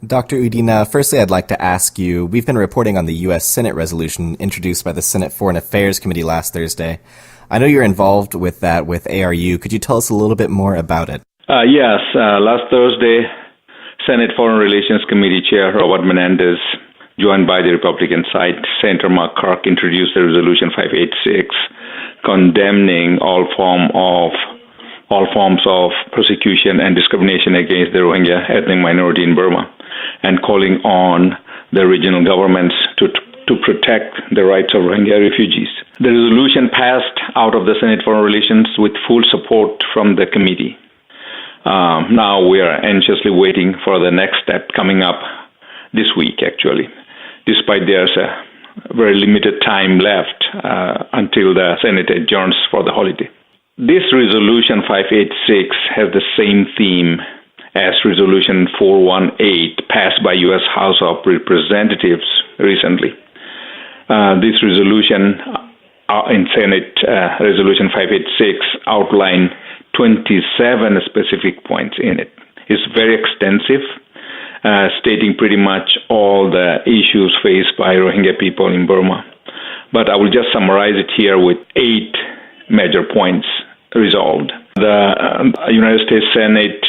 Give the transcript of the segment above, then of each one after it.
Dr. Uddin, firstly, I'd like to ask you, we've been reporting on the U.S. Senate resolution introduced by the Senate Foreign Affairs Committee last Thursday. I know you're involved with that with ARU. Could you tell us a little bit more about it? Yes. Last Thursday, Senate Foreign Relations Committee Chair Robert Menendez, joined by the Republican side, Senator Mark Kirk, introduced the Resolution 586, condemning all forms of persecution and discrimination against the Rohingya ethnic minority in Burma, and calling on the regional governments to protect the rights of Rohingya refugees. The resolution passed out of the Senate Foreign Relations with full support from the committee. Now we are anxiously waiting for the next step coming up this week, actually, despite there's a very limited time left until the Senate adjourns for the holiday. This Resolution 586 has the same theme as Resolution 418 passed by U.S. House of Representatives recently. This resolution in Senate Resolution 586 outlined 27 specific points in it. It's very extensive, stating pretty much all the issues faced by Rohingya people in Burma. But I will just summarize it here with 8 major points resolved. The United States Senate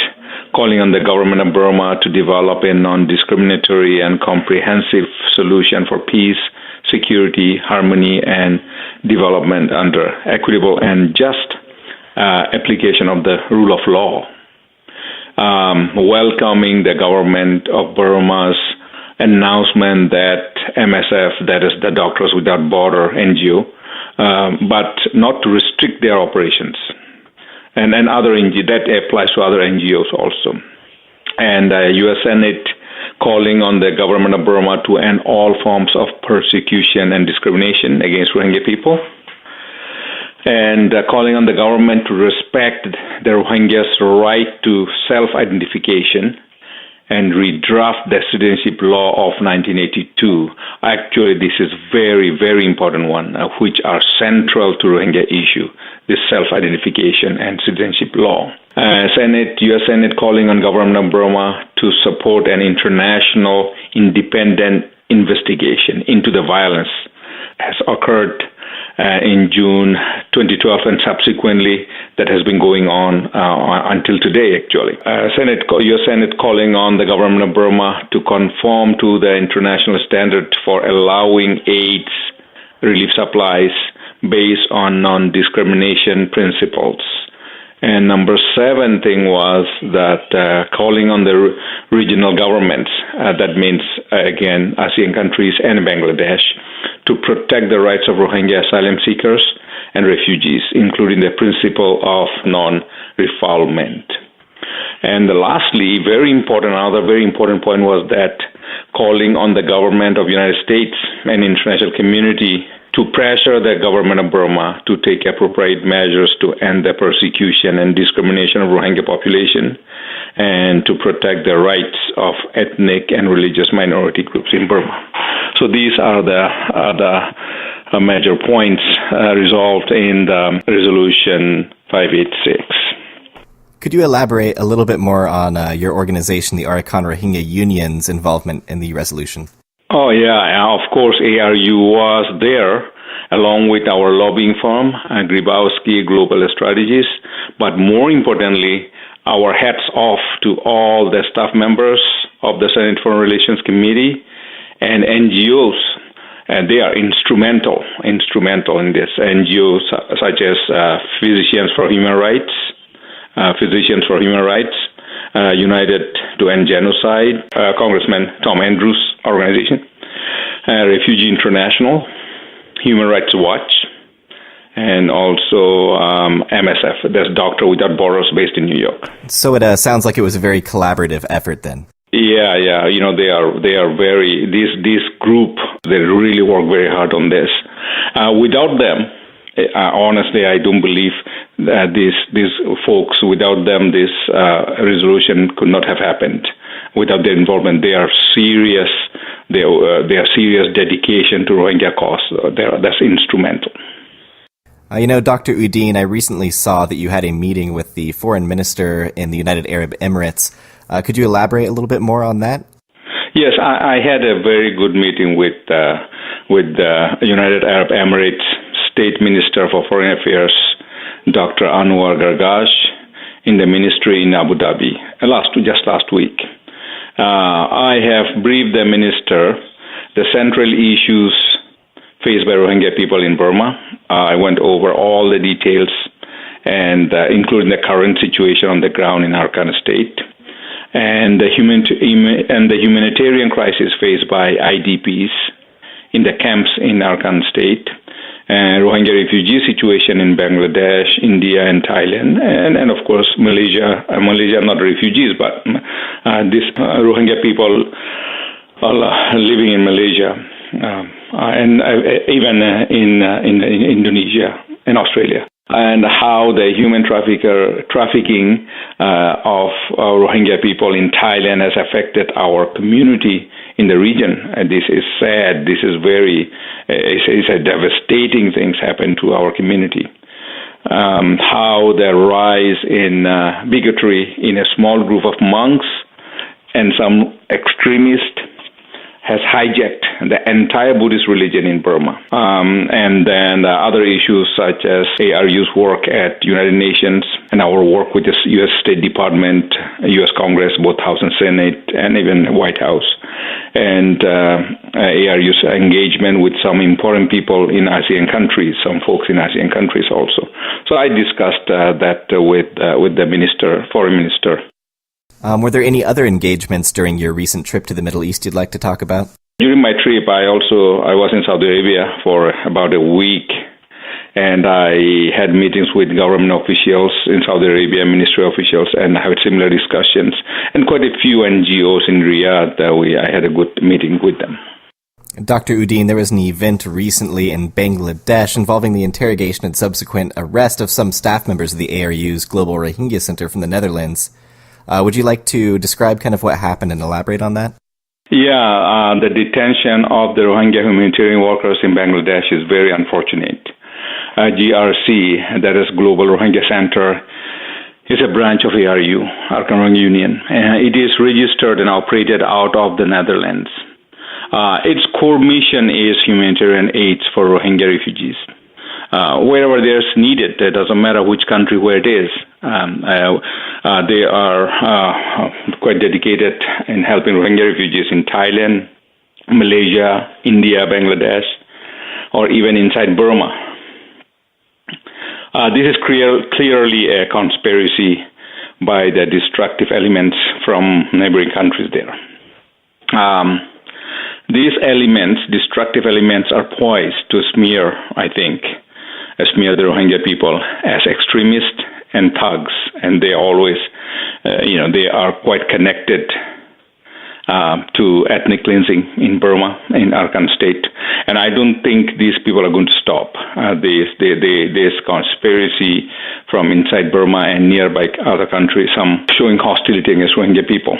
calling on the government of Burma to develop a non-discriminatory and comprehensive solution for peace, security, harmony, and development under equitable and just application of the rule of law. Welcoming the government of Burma's announcement that MSF, that is the Doctors Without Border NGO, but not to restrict their operations. And other NGOs, that applies to other NGOs also. And U.S. Senate calling on the government of Burma to end all forms of persecution and discrimination against Rohingya people, and calling on the government to respect the Rohingyas' right to self-identification and redraft the citizenship law of 1982. Actually, this is very, very important one, which are central to Rohingya issue, this self-identification and citizenship law. U.S. Senate calling on government of Burma to support an international independent investigation into the violence has occurred in June 2012 and subsequently that has been going on until today, actually. U.S. Senate calling on the government of Burma to conform to the international standard for allowing AIDS relief supplies based on non-discrimination principles. And number 7 thing was that calling on the regional governments, that means, again, ASEAN countries and Bangladesh, to protect the rights of Rohingya asylum seekers and refugees, including the principle of non-refoulement. And lastly, another very important point was that calling on the government of the United States and international community to pressure the government of Burma to take appropriate measures to end the persecution and discrimination of Rohingya population and to protect the rights of ethnic and religious minority groups in Burma. So these are the major points resolved in the Resolution 586. Could you elaborate a little bit more on your organization, the Arakan Rohingya Union's involvement in the resolution? Oh, yeah. Of course, ARU was there along with our lobbying firm, Grybowski Global Strategies. But more importantly, our hats off to all the staff members of the Senate Foreign Relations Committee and NGOs. And they are instrumental in this. NGOs such as Physicians for Human Rights, United to End Genocide, Congressman Tom Andrews' organization, Refugee International, Human Rights Watch, and also MSF, that's Doctors Without Borders, based in New York. So it sounds like it was a very collaborative effort then. Yeah. They are very, this group, they really work very hard on this. Without them, honestly, I don't believe that these folks, without them, this resolution could not have happened. Without their involvement, they are serious. Their serious dedication to Rohingya cause. That's instrumental. Dr. Uddin, I recently saw that you had a meeting with the foreign minister in the United Arab Emirates. Could you elaborate a little bit more on that? Yes, I had a very good meeting with the United Arab Emirates State Minister for Foreign Affairs, Dr. Anwar Gargash, in the ministry in Abu Dhabi just last week. I have briefed the minister the central issues faced by Rohingya people in Burma. I went over all the details, and including the current situation on the ground in Arakan state, and the humanitarian crisis faced by IDPs in the camps in Arakan state, and Rohingya refugee situation in Bangladesh, India, and Thailand, and of course Malaysia. Malaysia not refugees, but these Rohingya people are living in Malaysia, and even in Indonesia and Australia. And how the human trafficking of Rohingya people in Thailand has affected our community in the region. And this is sad. This is it's a devastating things happen to our community. How the rise in bigotry in a small group of monks and some extremists has hijacked the entire Buddhist religion in Burma. And then the other issues such as ARU's work at United Nations and our work with the U.S. State Department, U.S. Congress, both House and Senate, and even White House. And ARU's engagement with some important people in ASEAN countries, some folks in ASEAN countries also. So I discussed that with the foreign minister. Were there any other engagements during your recent trip to the Middle East you'd like to talk about? During my trip, I was in Saudi Arabia for about a week, and I had meetings with government officials in Saudi Arabia, ministry officials, and had similar discussions, and quite a few NGOs in Riyadh. I had a good meeting with them. Dr. Uddin, there was an event recently in Bangladesh involving the interrogation and subsequent arrest of some staff members of the ARU's Global Rohingya Center from the Netherlands. Would you like to describe kind of what happened and elaborate on that? Yeah, the detention of the Rohingya humanitarian workers in Bangladesh is very unfortunate. GRC, that is Global Rohingya Center, is a branch of ARU, Arakan Rohingya Union. It is registered and operated out of the Netherlands. Its core mission is humanitarian aid for Rohingya refugees. Wherever there's needed, it doesn't matter which country where it is. They are quite dedicated in helping Rohingya refugees in Thailand, Malaysia, India, Bangladesh, or even inside Burma. This is clearly a conspiracy by the destructive elements from neighboring countries there. These destructive elements, are poised to smear the Rohingya people as extremists and thugs, and they always, they are quite connected to ethnic cleansing in Burma, in Arakan state, and I don't think these people are going to stop. This conspiracy from inside Burma and nearby other countries, some showing hostility against Rohingya people.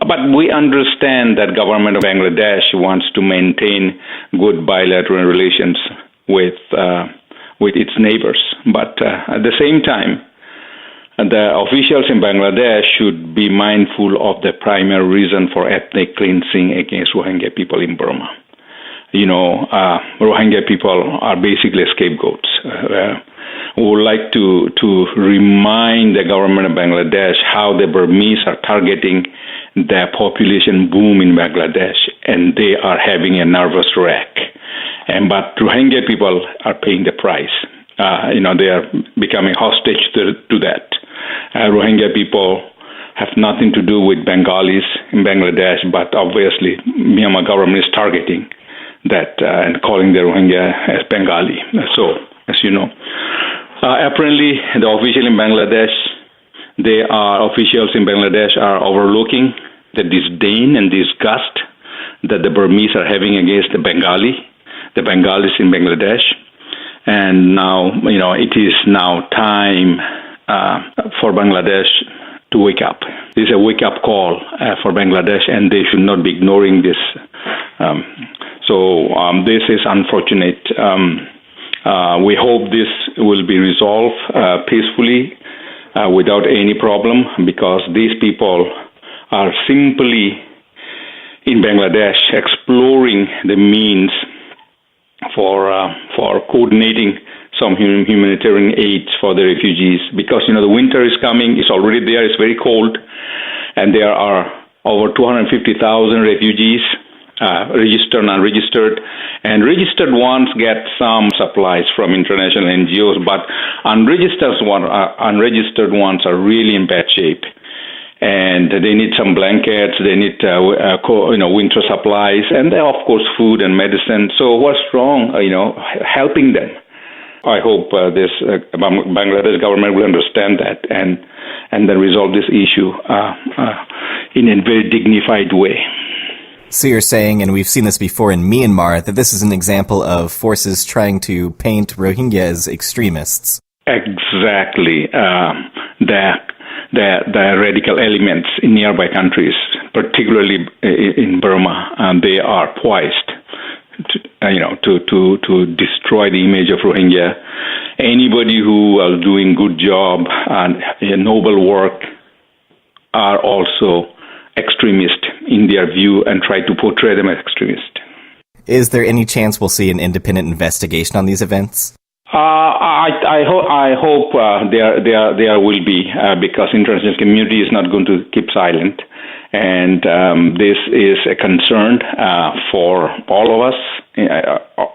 But we understand that government of Bangladesh wants to maintain good bilateral relations with its neighbors. But at the same time, the officials in Bangladesh should be mindful of the primary reason for ethnic cleansing against Rohingya people in Burma. Rohingya people are basically scapegoats. We would like to remind the government of Bangladesh how the Burmese are targeting the population boom in Bangladesh, and they are having a nervous wreck. But Rohingya people are paying the price. They are becoming hostage to that. Rohingya people have nothing to do with Bengalis in Bangladesh, but obviously Myanmar government is targeting that and calling the Rohingya as Bengali. So, as you know, apparently the officials in Bangladesh are overlooking the disdain and disgust that the Burmese are having against the Bengalis in Bangladesh. And now, it is now time for Bangladesh to wake up. This is a wake-up call for Bangladesh, and they should not be ignoring this. This is unfortunate. We hope this will be resolved peacefully without any problem, because these people are simply in Bangladesh exploring the means for coordinating some humanitarian aids for the refugees, because the winter is coming. It's already there. It's very cold, and there are over 250,000 refugees, registered and unregistered, and registered ones get some supplies from international NGOs, but unregistered ones are really in bad shape. And they need some blankets, they need winter supplies, and of course food and medicine. So what's wrong, helping them? I hope this Bangladesh government will understand that and then resolve this issue in a very dignified way. So you're saying, and we've seen this before in Myanmar, that this is an example of forces trying to paint Rohingya as extremists. Exactly. The radical elements in nearby countries, particularly in Burma, they are poised to destroy the image of Rohingya. Anybody who is doing good job and noble work are also extremist in their view and try to portray them as extremist. Is there any chance we'll see an independent investigation on these events? I hope there will be, because international community is not going to keep silent, and this is a concern for all of us,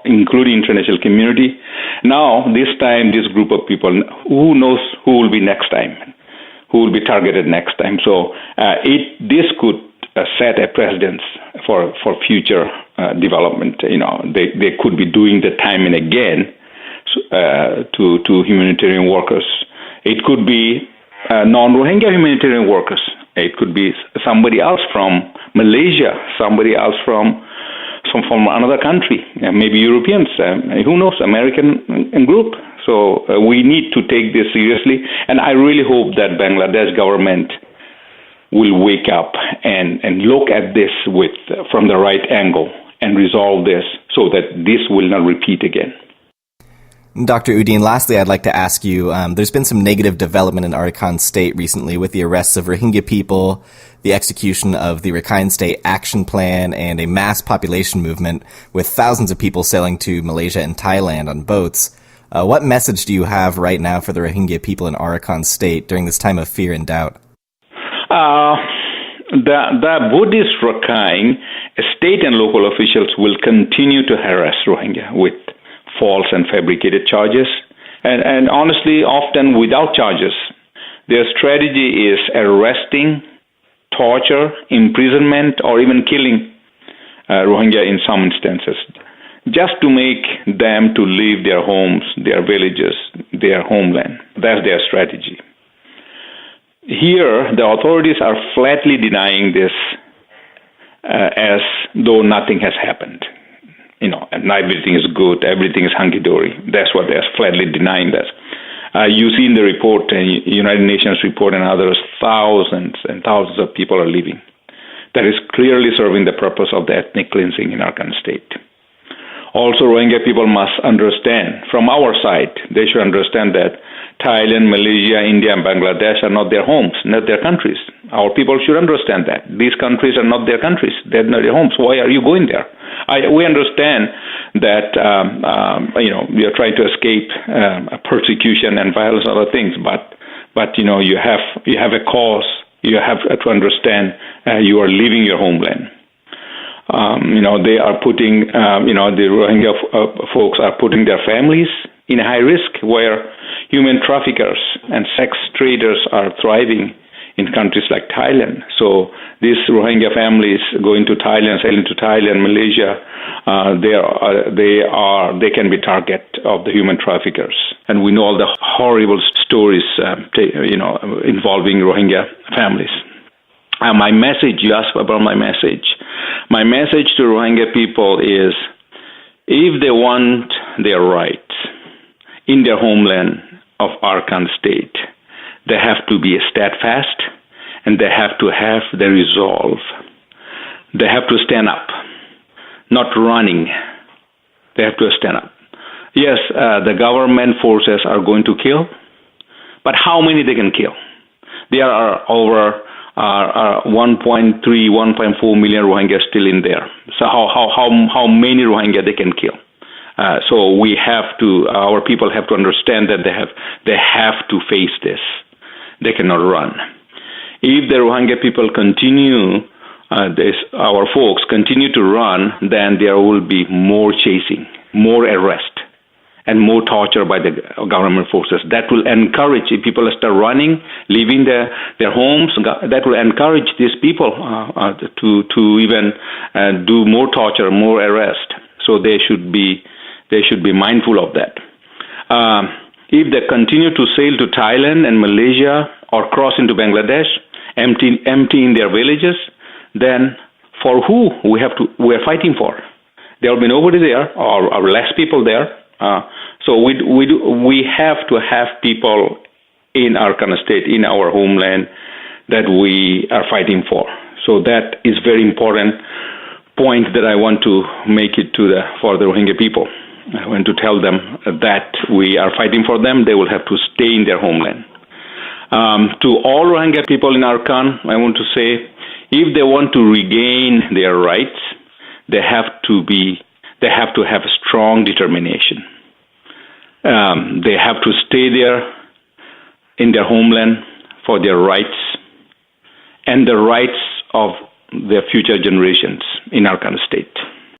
including international community. Now, this time, this group of people, who knows who will be next time, who will be targeted next time. So this could set a precedence for future development. They could be doing the time and again to humanitarian workers. It could be non-Rohingya humanitarian workers. It could be somebody else from Malaysia, somebody else from another country, maybe Europeans, who knows, American group. So we need to take this seriously, and I really hope that Bangladesh government will wake up and look at this from the right angle and resolve this so that this will not repeat again. Dr. Uddin, lastly, I'd like to ask you, there's been some negative development in Arakan State recently with the arrests of Rohingya people, the execution of the Rakhine State Action Plan, and a mass population movement with thousands of people sailing to Malaysia and Thailand on boats. What message do you have right now for the Rohingya people in Arakan State during this time of fear and doubt? The Buddhist Rakhine state and local officials will continue to harass Rohingya with false and fabricated charges, and honestly, often without charges. Their strategy is arresting, torture, imprisonment, or even killing Rohingya in some instances, just to make them to leave their homes, their villages, their homeland. That's their strategy. Here, the authorities are flatly denying this as though nothing has happened. And everything is good, everything is hunky-dory. That's what they're flatly denying that. You see in the report, United Nations report and others, thousands and thousands of people are leaving. That is clearly serving the purpose of the ethnic cleansing in Arakan State. Also, Rohingya people must understand, from our side, they should understand that Thailand, Malaysia, India, and Bangladesh are not their homes, not their countries. Our people should understand that. These countries are not their countries. They're not their homes. Why are you going there? We understand that, we are trying to escape persecution and violence and other things, but you have a cause. You have to understand you are leaving your homeland. They are putting, the Rohingya folks are putting their families in high risk, where human traffickers and sex traders are thriving in countries like Thailand. So these Rohingya families going to Thailand, sailing to Thailand, Malaysia, they can be target of the human traffickers. And we know all the horrible stories, involving Rohingya families. My message, you asked about my message. My message to Rohingya people is, if they want their rights in their homeland of Arakan State, they have to be steadfast and they have to have the resolve. They have to stand up, not running. They have to stand up. Yes, the government forces are going to kill, but how many they can kill? There are over are 1.3, 1.4 million Rohingya still in there. So how many Rohingya they can kill? So our people have to understand that they have to face this. They cannot run. If the Rohingya people continue, our folks continue to run, then there will be more chasing, more arrest, and more torture by the government forces. That will encourage, if people start running, leaving their homes, that will encourage these people to even do more torture, more arrest. So they should be mindful of that. If they continue to sail to Thailand and Malaysia or cross into Bangladesh, emptying their villages, then for who we are fighting for? There will be nobody there, or less people there. So we have to have people in Arakan state, in our homeland, that we are fighting for. So that is very important point that I want to make it for the Rohingya people. I want to tell them that we are fighting for them. They will have to stay in their homeland. To all Rohingya people in Arakan, I want to say, if they want to regain their rights, they have to have strong determination. They have to stay there in their homeland for their rights and the rights of their future generations in Arakan state.